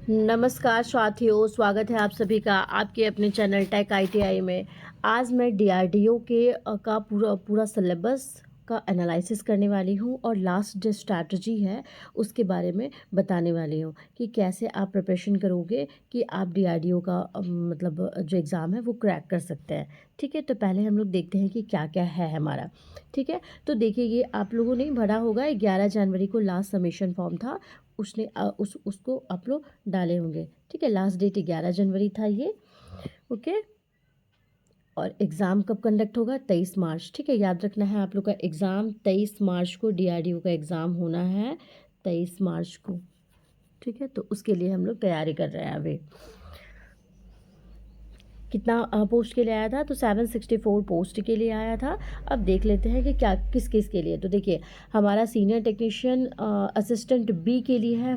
नमस्कार साथियों, स्वागत है आप सभी का आपके अपने चैनल टेक आईटीआई में। आज मैं डीआरडीओ के का पूरा सिलेबस का एनालिसिस करने वाली हूँ और लास्ट जो स्ट्रैटेजी है उसके बारे में बताने वाली हूँ कि कैसे आप प्रिपरेशन करोगे कि आप डीआरडीओ का मतलब जो एग्ज़ाम है वो क्रैक कर सकते हैं। ठीक है, तो पहले हम लोग देखते हैं कि क्या क्या है हमारा। ठीक है, तो देखिए ये आप लोगों ने भरा होगा, 11 जनवरी को लास्ट सबमिशन फॉर्म था, उसने उसको आप लोग डाले होंगे। ठीक है, लास्ट डेट 11 जनवरी था ये। ओके, और एग्ज़ाम कब कंडक्ट होगा? 23 मार्च। ठीक है, याद रखना है आप लोग का एग्ज़ाम 23 मार्च को डीआरडीओ का एग्ज़ाम होना है, 23 मार्च को। ठीक है, तो उसके लिए हम लोग तैयारी कर रहे हैं अभी। कितना पोस्ट के लिए आया था? तो 764 पोस्ट के लिए आया था। अब देख लेते हैं कि क्या किस किस के लिए। तो देखिए हमारा सीनियर टेक्नीशियन असिस्टेंट बी के लिए है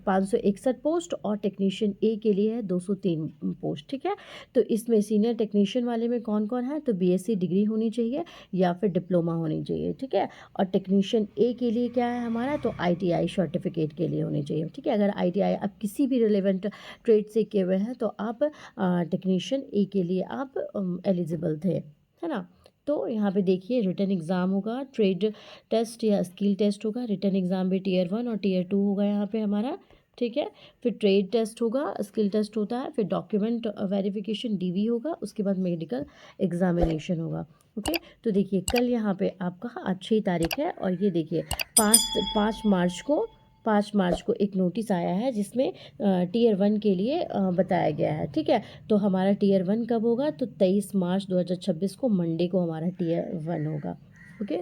561 पोस्ट और टेक्नीशियन ए के लिए है 203 पोस्ट। ठीक है, तो इसमें सीनियर टेक्नीशियन वाले में कौन कौन है? तो बीएससी डिग्री होनी चाहिए या फिर डिप्लोमा होनी चाहिए। ठीक है, और टेक्नीशियन ए के लिए क्या है हमारा? तो आईटीआई सर्टिफिकेट के लिए होनी चाहिए। ठीक है, अगर आईटीआई आप किसी भी रिलेवेंट ट्रेड से किए हुए हैं तो आप टेक्नीशियन ए के लिए आप एलिजिबल थे, है ना। तो यहाँ पे देखिए रिटन एग्ज़ाम होगा, ट्रेड टेस्ट या स्किल टेस्ट होगा। रिटन एग्ज़ाम भी टीयर 1 और टीयर 2 होगा यहाँ पे हमारा। ठीक है, फिर ट्रेड टेस्ट होगा, स्किल टेस्ट होता है, फिर डॉक्यूमेंट वेरिफिकेशन डीवी होगा, उसके बाद मेडिकल एग्जामिनेशन होगा। ओके, तो देखिए कल यहाँ पे आपका 6 तारीख है और ये देखिए 5 मार्च को एक नोटिस आया है जिसमें टीयर 1 के लिए बताया गया है। ठीक है, तो हमारा टीयर 1 कब होगा? तो 23 मार्च 2026 को मंडे को हमारा टीयर 1 होगा। ओके,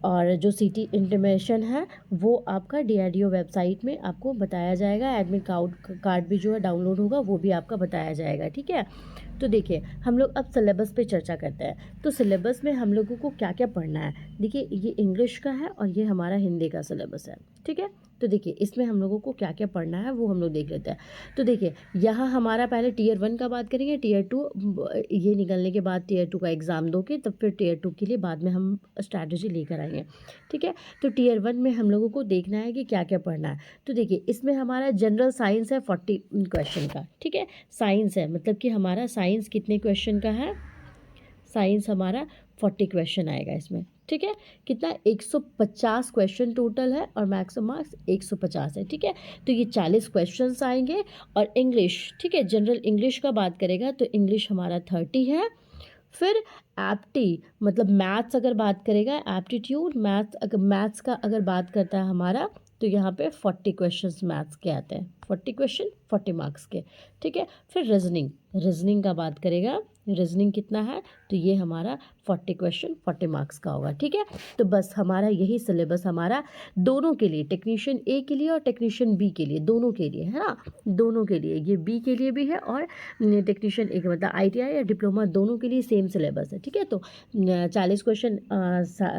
और जो सिटी इंटीमेशन है वो आपका डीआरडीओ वेबसाइट में आपको बताया जाएगा। एडमिट कार्ड भी जो है डाउनलोड होगा, वो भी आपका बताया जाएगा। ठीक है, तो देखिए हम लोग अब सिलेबस पे चर्चा करते हैं। तो सिलेबस में हम लोगों को क्या क्या पढ़ना है? देखिए ये इंग्लिश का है और ये हमारा हिंदी का सिलेबस है। ठीक है, तो देखिए इसमें हम लोगों को क्या क्या पढ़ना है वो हम लोग देख लेते हैं। तो देखिए यहाँ हमारा पहले टीयर 1 का बात करेंगे, टीयर 2 ये निकलने के बाद टीयर 2 का एग्ज़ाम दोगे तब फिर टीयर 2 के लिए बाद में हम स्ट्रैटेजी लेकर आएंगे। ठीक है, तो टीयर 1 में हम लोगों को देखना है कि क्या क्या पढ़ना है। तो देखिए इसमें हमारा जनरल साइंस है 40 क्वेश्चन का। ठीक है, साइंस है मतलब कि हमारा साइंस कितने क्वेश्चन का है? साइंस हमारा 40 क्वेश्चन आएगा इसमें। ठीक है, कितना? 150 क्वेश्चन टोटल है और मैक्सिमम मार्क्स 150 है। ठीक है, तो ये 40 क्वेश्चंस आएंगे। और इंग्लिश, ठीक है, जनरल इंग्लिश का बात करेगा तो इंग्लिश हमारा 30 है। फिर एप्टी मतलब मैथ्स अगर बात करेगा, एप्टीट्यूड मैथ्स, अगर मैथ्स का अगर बात करता है हमारा तो यहाँ पे 40 क्वेश्चंस मैथ्स के आते हैं, 40 क्वेश्चन 40 मार्क्स के। ठीक है, फिर रीजनिंग का बात करेगा, रीजनिंग कितना है? तो ये हमारा 40 क्वेश्चन 40 मार्क्स का होगा। ठीक है, तो बस हमारा यही सिलेबस हमारा दोनों के लिए, टेक्नीशियन ए के लिए और टेक्नीशियन बी के लिए, दोनों के लिए है ना, दोनों के लिए, ये बी के लिए भी है और टेक्नीशियन ए मतलब आईटीआई या डिप्लोमा दोनों के लिए सेम सिलेबस है। ठीक है, तो 40 क्वेश्चन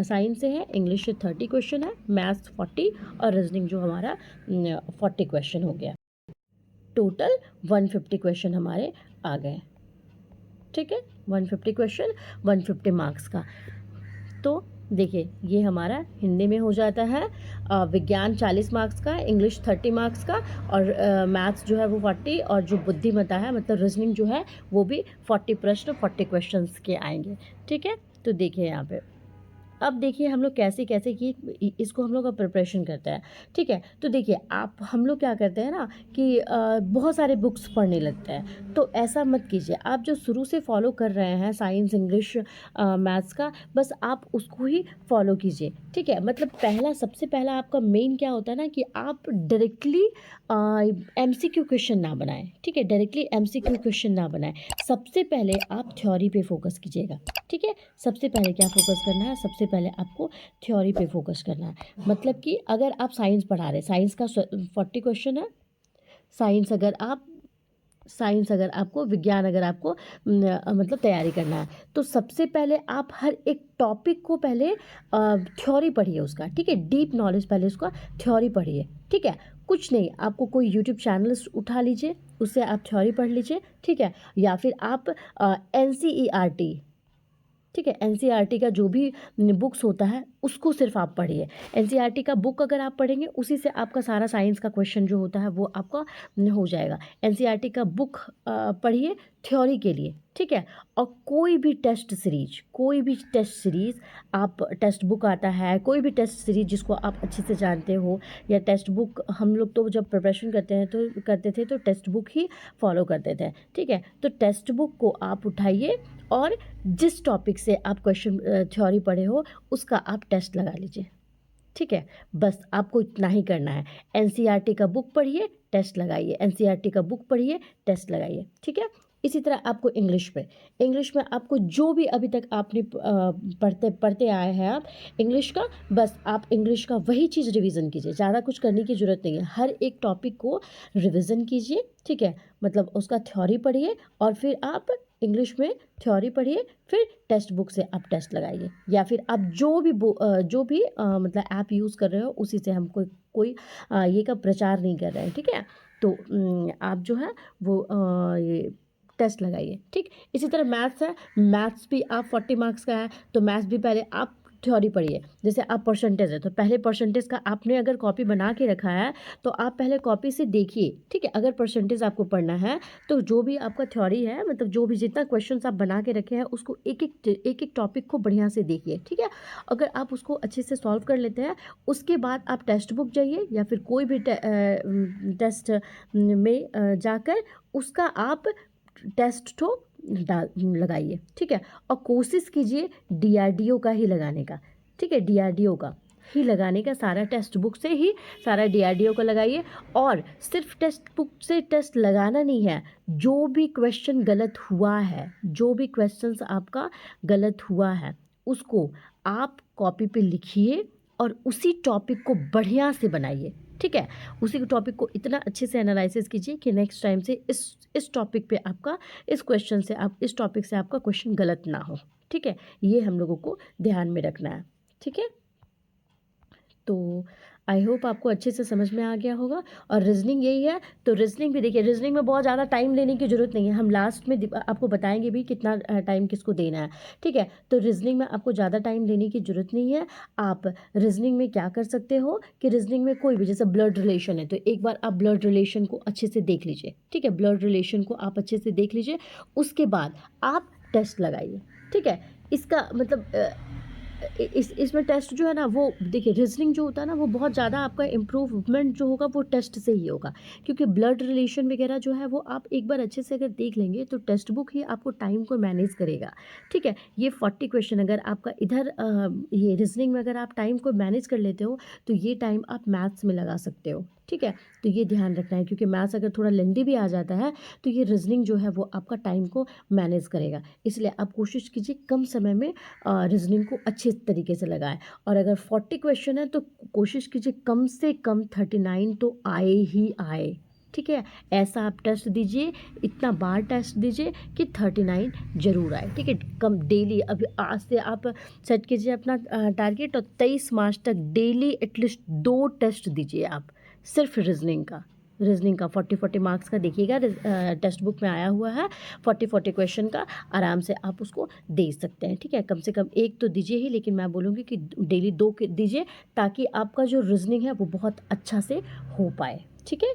साइंस से है, इंग्लिश से 30 क्वेश्चन है, मैथ्स 40 और रीजनिंग जो हमारा 40 क्वेश्चन हो गया। टोटल 150 क्वेश्चन हमारे आ गए। ठीक है, 150 क्वेश्चन 150 मार्क्स का। तो देखिए ये हमारा हिंदी में हो जाता है विज्ञान 40 मार्क्स का, इंग्लिश 30 मार्क्स का और मैथ्स जो है वो 40 और जो बुद्धिमत्ता है मतलब रीजनिंग जो है वो भी 40 प्रश्न 40 क्वेश्चंस के आएंगे। ठीक है, तो देखिए यहाँ पे अब देखिए हम लोग कैसे कैसे कि इसको हम लोग का प्रिपरेशन करते हैं। ठीक है, तो देखिए आप हम लोग क्या करते हैं ना कि बहुत सारे बुक्स पढ़ने लगते हैं, तो ऐसा मत कीजिए। आप जो शुरू से फॉलो कर रहे हैं साइंस इंग्लिश मैथ्स का, बस आप उसको ही फॉलो कीजिए। ठीक है, मतलब सबसे पहला आपका मेन क्या होता है ना कि आप डायरेक्टली एमसीक्यू क्वेश्चन ना बनाएं। ठीक है, डायरेक्टली एमसीक्यू क्वेश्चन ना बनाएं। सबसे पहले आप थ्योरी पे फोकस कीजिएगा। ठीक है, सबसे पहले क्या फोकस करना है? सबसे पहले आपको थ्योरी पे फोकस करना है। मतलब कि अगर आप साइंस पढ़ा रहे, साइंस का 40 क्वेश्चन है, साइंस अगर आपको विज्ञान अगर आपको मतलब तैयारी करना है तो सबसे पहले आप हर एक टॉपिक को पहले थ्योरी पढ़िए उसका। ठीक है, डीप नॉलेज पहले उसका थ्योरी पढ़िए। ठीक है, कुछ नहीं, आपको कोई यूट्यूब चैनल उठा लीजिए, उससे आप थ्योरी पढ़ लीजिए। ठीक है, या फिर आप एनसीईआरटी, ठीक है, एनसीईआरटी का जो भी बुक्स होता है उसको सिर्फ आप पढ़िए। एनसीईआरटी का बुक अगर आप पढ़ेंगे उसी से आपका सारा साइंस का क्वेश्चन जो होता है वो आपका हो जाएगा। एनसीईआरटी का बुक पढ़िए थ्योरी के लिए, ठीक है। और कोई भी टेस्ट सीरीज आप, टेस्ट बुक आता है, कोई भी टेस्ट सीरीज जिसको आप अच्छे से जानते हो, या टेस्ट बुक, हम लोग तो जब प्रिपरेशन करते थे तो टेस्ट बुक ही फॉलो करते थे, ठीक है। तो टेस्ट बुक को आप उठाइए और जिस टॉपिक से आप क्वेश्चन थ्योरी पढ़े हो उसका आप टेस्ट लगा लीजिए, ठीक है। बस आपको इतना ही करना है। एनसीईआरटी का बुक पढ़िए, टेस्ट लगाइए, एनसीईआरटी का बुक पढ़िए, टेस्ट लगाइए, ठीक है। इसी तरह आपको इंग्लिश में आपको जो भी अभी तक आपने पढ़ते आए हैं आप इंग्लिश का, बस आप इंग्लिश का वही चीज़ रिवीजन कीजिए, ज़्यादा कुछ करने की ज़रूरत नहीं है। हर एक टॉपिक को रिवीजन कीजिए, ठीक है। मतलब उसका थ्योरी पढ़िए और फिर आप इंग्लिश में थ्योरी पढ़िए, फिर टेक्स्ट बुक से आप टेस्ट लगाइए, या फिर आप जो भी मतलब ऐप यूज़ कर रहे हो उसी से हम कोई ये का प्रचार नहीं कर रहे हैं, ठीक है। तो आप जो है वो ये टेस्ट लगाइए, ठीक। इसी तरह मैथ्स है, मैथ्स भी आप 40 मार्क्स का है, तो मैथ्स भी पहले आप थ्योरी पढ़िए। जैसे आप परसेंटेज है तो पहले परसेंटेज का आपने अगर कॉपी बना के रखा है तो आप पहले कॉपी से देखिए, ठीक है। अगर परसेंटेज आपको पढ़ना है तो जो भी आपका थ्योरी है, मतलब जो भी जितना क्वेश्चंस आप बना के रखे हैं उसको एक एक टॉपिक को बढ़िया से देखिए, ठीक है। अगर आप उसको अच्छे से सॉल्व कर लेते हैं उसके बाद आप टेक्स्ट बुक जाइए या फिर कोई भी टेस्ट में जाकर उसका आप टेस्ट तो लगाइए, ठीक है। और कोशिश कीजिए डीआरडीओ का ही लगाने का, ठीक है। डीआरडीओ का ही लगाने का, सारा टेक्स्ट बुक से ही सारा डीआरडीओ का लगाइए। और सिर्फ टेक्स्ट बुक से टेस्ट लगाना नहीं है, जो भी क्वेश्चन गलत हुआ है, जो भी क्वेश्चंस आपका गलत हुआ है उसको आप कॉपी पे लिखिए और उसी टॉपिक को बढ़िया से बनाइए, ठीक है। उसी टॉपिक को इतना अच्छे से एनालिसिस कीजिए कि नेक्स्ट टाइम से इस टॉपिक पे आपका, इस टॉपिक से आपका क्वेश्चन गलत ना हो, ठीक है। ये हम लोगों को ध्यान में रखना है, ठीक है। तो आई होप आपको अच्छे से समझ में आ गया होगा। और रीजनिंग यही है, तो रीजनिंग भी देखिए, रीजनिंग में बहुत ज़्यादा टाइम लेने की ज़रूरत नहीं है, हम लास्ट में आपको बताएंगे भी कितना टाइम किसको देना है, ठीक है। तो रीजनिंग में आपको ज़्यादा टाइम लेने की ज़रूरत नहीं है। आप रीजनिंग में क्या कर सकते हो कि रीजनिंग में कोई भी, जैसे ब्लड रिलेशन है तो एक बार आप ब्लड रिलेशन को अच्छे से देख लीजिए, ठीक है। ब्लड रिलेशन को आप अच्छे से देख लीजिए, उसके बाद आप टेस्ट लगाइए, ठीक है। इसका मतलब इसमें टेस्ट जो है ना, वो देखिए रीजनिंग जो होता है ना वो बहुत ज़्यादा आपका इम्प्रूवमेंट जो होगा वो टेस्ट से ही होगा, क्योंकि ब्लड रिलेशन वगैरह जो है वो आप एक बार अच्छे से अगर देख लेंगे तो टेक्स्ट बुक ही आपको टाइम को मैनेज करेगा, ठीक है। ये 40 क्वेश्चन अगर आपका इधर ये रीजनिंग में अगर आप टाइम को मैनेज कर लेते हो तो ये टाइम आप मैथ्स में लगा सकते हो, ठीक है। तो ये ध्यान रखना है, क्योंकि मैथ्स अगर थोड़ा लेंदी भी आ जाता है तो ये रीजनिंग जो है वो आपका टाइम को मैनेज करेगा। इसलिए आप कोशिश कीजिए कम समय में रीजनिंग को अच्छे तरीके से लगाएं। और अगर 40 क्वेश्चन है तो कोशिश कीजिए कम से कम 39 तो आए ही आए, ठीक है। ऐसा आप टेस्ट दीजिए, इतना बार टेस्ट दीजिए कि 39 जरूर आए, ठीक है। कम डेली, अभी आज से आप सेट कीजिए अपना टारगेट, और 23 मार्च तक डेली एटलीस्ट 2 टेस्ट दीजिए आप, सिर्फ रीजनिंग का 40 मार्क्स का देखिएगा, टेक्स्ट बुक में आया हुआ है 40 क्वेश्चन का, आराम से आप उसको दे सकते हैं, ठीक है। कम से कम एक तो दीजिए ही, लेकिन मैं बोलूँगी कि डेली 2 दीजिए, ताकि आपका जो रीजनिंग है वो बहुत अच्छा से हो पाए, ठीक है।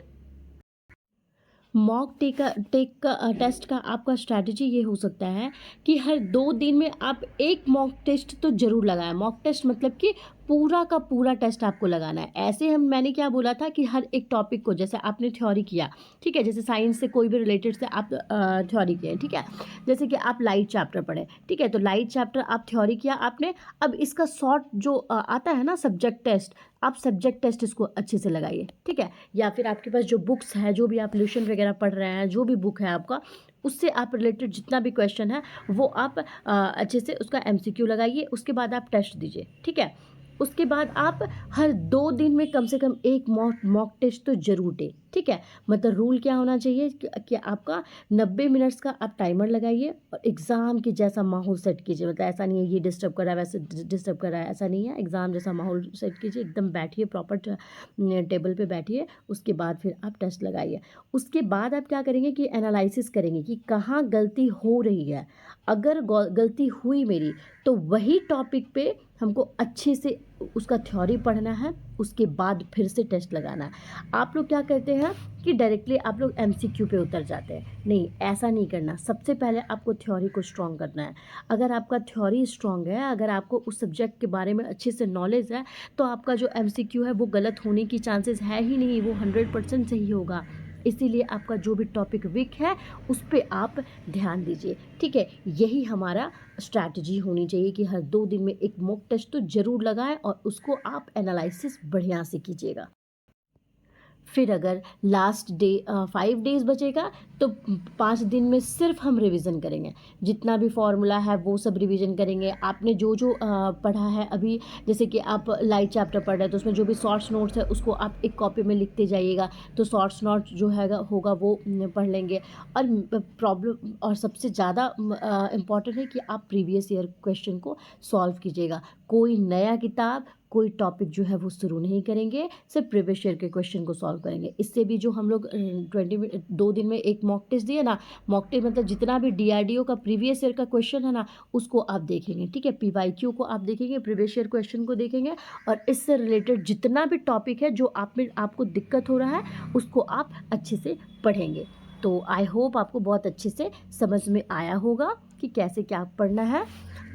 मॉक टेस्ट का आपका स्ट्रैटेजी ये हो सकता है कि हर 2 दिन में आप एक मॉक टेस्ट तो ज़रूर लगाएं। मॉक टेस्ट मतलब कि पूरा का पूरा टेस्ट आपको लगाना है। ऐसे मैंने क्या बोला था कि हर एक टॉपिक को, जैसे आपने थ्योरी किया, ठीक है, जैसे साइंस से कोई भी रिलेटेड से आप थ्योरी किए, ठीक है। जैसे कि आप लाइट चैप्टर पढ़े, ठीक है, तो लाइट चैप्टर आप थ्योरी किया आपने, अब इसका शॉर्ट जो आता है ना सब्जेक्ट टेस्ट, आप सब्जेक्ट टेस्ट इसको अच्छे से लगाइए, ठीक है। या फिर आपके पास जो बुक्स है, जो भी आप ट्यूशन वगैरह पढ़ रहे हैं, जो भी बुक है आपका, उससे आप रिलेटेड जितना भी क्वेश्चन है वो आप अच्छे से उसका MCQ लगाइए, उसके बाद आप टेस्ट दीजिए, ठीक है। उसके बाद आप हर 2 दिन में कम से कम एक मॉक टेस्ट तो जरूर दें, ठीक है। मतलब रूल क्या होना चाहिए कि आपका 90 मिनट्स का आप टाइमर लगाइए और एग्ज़ाम के जैसा माहौल सेट कीजिए। मतलब ऐसा नहीं है ये डिस्टर्ब कर रहा है, वैसे डिस्टर्ब कर रहा है, ऐसा नहीं है। एग्ज़ाम जैसा माहौल सेट कीजिए, एकदम बैठिए, प्रॉपर टेबल पे बैठिए, उसके बाद फिर आप टेस्ट लगाइए। उसके बाद आप क्या करेंगे कि एनालिसिस करेंगे कि कहाँ गलती हो रही है। अगर गलती हुई मेरी, तो वही टॉपिक पे हमको अच्छे से उसका थ्योरी पढ़ना है, उसके बाद फिर से टेस्ट लगाना है। आप लोग क्या करते हैं कि डायरेक्टली आप लोग एमसीक्यू पे उतर जाते हैं। नहीं, ऐसा नहीं करना। सबसे पहले आपको थ्योरी को स्ट्रॉन्ग करना है। अगर आपका थ्योरी स्ट्रॉन्ग है, अगर आपको उस सब्जेक्ट के बारे में अच्छे से नॉलेज है, तो आपका जो एमसीक्यू है वो गलत होने की चांसेस है ही नहीं, वो 100% सही होगा। इसीलिए आपका जो भी टॉपिक वीक है, उस पे आप ध्यान दीजिए, ठीक है। यही हमारा स्ट्रैटेजी होनी चाहिए कि हर 2 दिन में एक मॉक टेस्ट तो ज़रूर लगाएँ और उसको आप एनालिसिस बढ़िया से कीजिएगा। फिर अगर लास्ट डे 5 डेज़ बचेगा, तो 5 दिन में सिर्फ हम रिवीजन करेंगे। जितना भी फॉर्मूला है वो सब रिवीजन करेंगे। आपने जो पढ़ा है अभी, जैसे कि आप लाइट चैप्टर पढ़ रहे हैं, तो उसमें जो भी शॉर्ट्स नोट्स है उसको आप एक कॉपी में लिखते जाइएगा। तो शॉर्ट्स नोट्स जो हैगा होगा वो पढ़ लेंगे। और प्रॉब्लम और सबसे ज़्यादा इम्पॉर्टेंट है कि आप प्रीवियस ईयर क्वेश्चन को सॉल्व कीजिएगा। कोई नया किताब, कोई टॉपिक जो है वो शुरू नहीं करेंगे, सिर्फ प्रीवियस ईयर के क्वेश्चन को सॉल्व करेंगे। इससे भी जो हम लोग 2 दिन में एक मॉक टेस्ट दिए ना, मॉक टेस्ट मतलब जितना भी डीआरडीओ का प्रीवियस ईयर का क्वेश्चन है ना, उसको आप देखेंगे, ठीक है। पीवाईक्यू को आप देखेंगे, प्रीवियस ईयर क्वेश्चन को देखेंगे, और इससे रिलेटेड जितना भी टॉपिक है जो आप में आपको दिक्कत हो रहा है, उसको आप अच्छे से पढ़ेंगे। तो आई होप आपको बहुत अच्छे से समझ में आया होगा कि कैसे क्या पढ़ना है।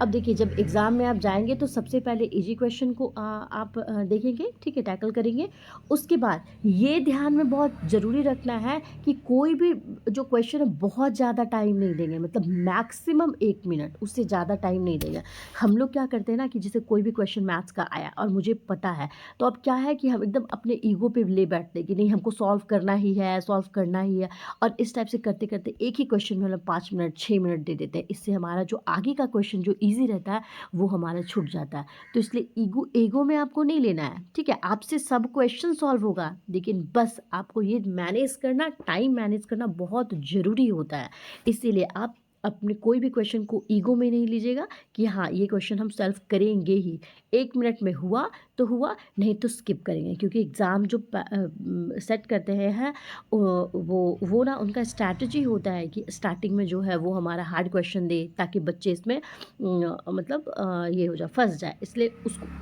अब देखिए, जब एग्ज़ाम में आप जाएंगे तो सबसे पहले इजी क्वेश्चन को आप देखेंगे, ठीक है, टैकल करेंगे। उसके बाद ये ध्यान में बहुत ज़रूरी रखना है कि कोई भी जो क्वेश्चन है बहुत ज़्यादा टाइम नहीं देंगे, मतलब मैक्सिमम 1 मिनट, उससे ज़्यादा टाइम नहीं देंगे। हम लोग क्या करते हैं ना कि जैसे कोई भी क्वेश्चन मैथ्स का आया और मुझे पता है, तो अब क्या है कि हम एकदम अपने ईगो पे ले बैठते हैं कि नहीं, हमको सॉल्व करना ही है, सॉल्व करना ही है। और इस टाइप से करते करते एक ही क्वेश्चन में मतलब 5 मिनट 6 मिनट दे देते हैं। इससे हमारा जो आगे का क्वेश्चन जो ईजी रहता है वो हमारा छूट जाता है। तो इसलिए ईगो में आपको नहीं लेना है, ठीक है। आपसे सब क्वेश्चन सॉल्व होगा, लेकिन बस आपको ये मैनेज करना, टाइम मैनेज करना बहुत ज़रूरी होता है। इसीलिए आप अपने कोई भी क्वेश्चन को ईगो में नहीं लीजिएगा कि हाँ, ये क्वेश्चन हम सॉल्व करेंगे ही। 1 मिनट में हुआ तो हुआ, नहीं तो स्किप करेंगे। क्योंकि एग्ज़ाम जो सेट करते हैं वो ना उनका स्ट्रैटेजी होता है कि स्टार्टिंग में जो है वो हमारा हार्ड क्वेश्चन दे, ताकि बच्चे इसमें मतलब ये हो जाए, फंस जाए। इसलिए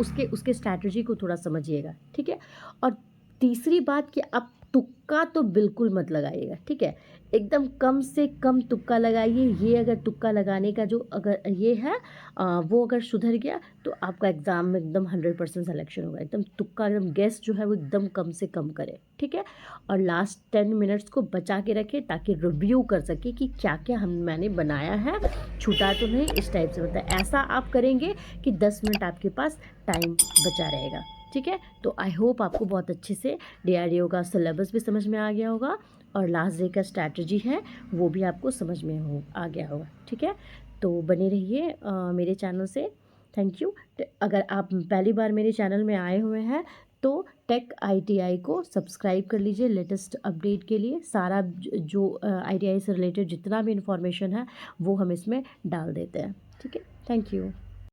उसके उसके स्ट्रैटेजी को थोड़ा समझिएगा, ठीक है। और तीसरी बात कि आप तुक्का तो बिल्कुल मत लगाइएगा, ठीक है। एकदम कम से कम तुक्का लगाइए। ये अगर तुक्का लगाने का जो अगर ये है वो अगर सुधर गया, तो आपका एग्ज़ाम में एकदम 100% सिलेक्शन होगा। एकदम तुक्का, एकदम गेस जो है वो एकदम कम से कम करें, ठीक है। और लास्ट 10 मिनट्स को बचा के रखें, ताकि रिव्यू कर सके कि क्या क्या मैंने बनाया है, छूटा तो नहीं, इस टाइप से। मतलब ऐसा आप करेंगे कि 10 मिनट आपके पास टाइम बचा रहेगा, ठीक है। तो आई होप आपको बहुत अच्छे से डीआरडीओ का सिलेबस भी समझ में आ गया होगा, और लास्ट डे का स्ट्रैटेजी है वो भी आपको समझ में आ गया होगा, ठीक है। तो बने रहिए मेरे चैनल से। Thank you. अगर आप पहली बार मेरे चैनल में आए हुए हैं, तो टेक आईटीआई को सब्सक्राइब कर लीजिए। लेटेस्ट अपडेट के लिए सारा जो आईटीआई से रिलेटेड जितना भी इंफॉर्मेशन है वो हम इसमें डाल देते हैं, ठीक है। Thank you.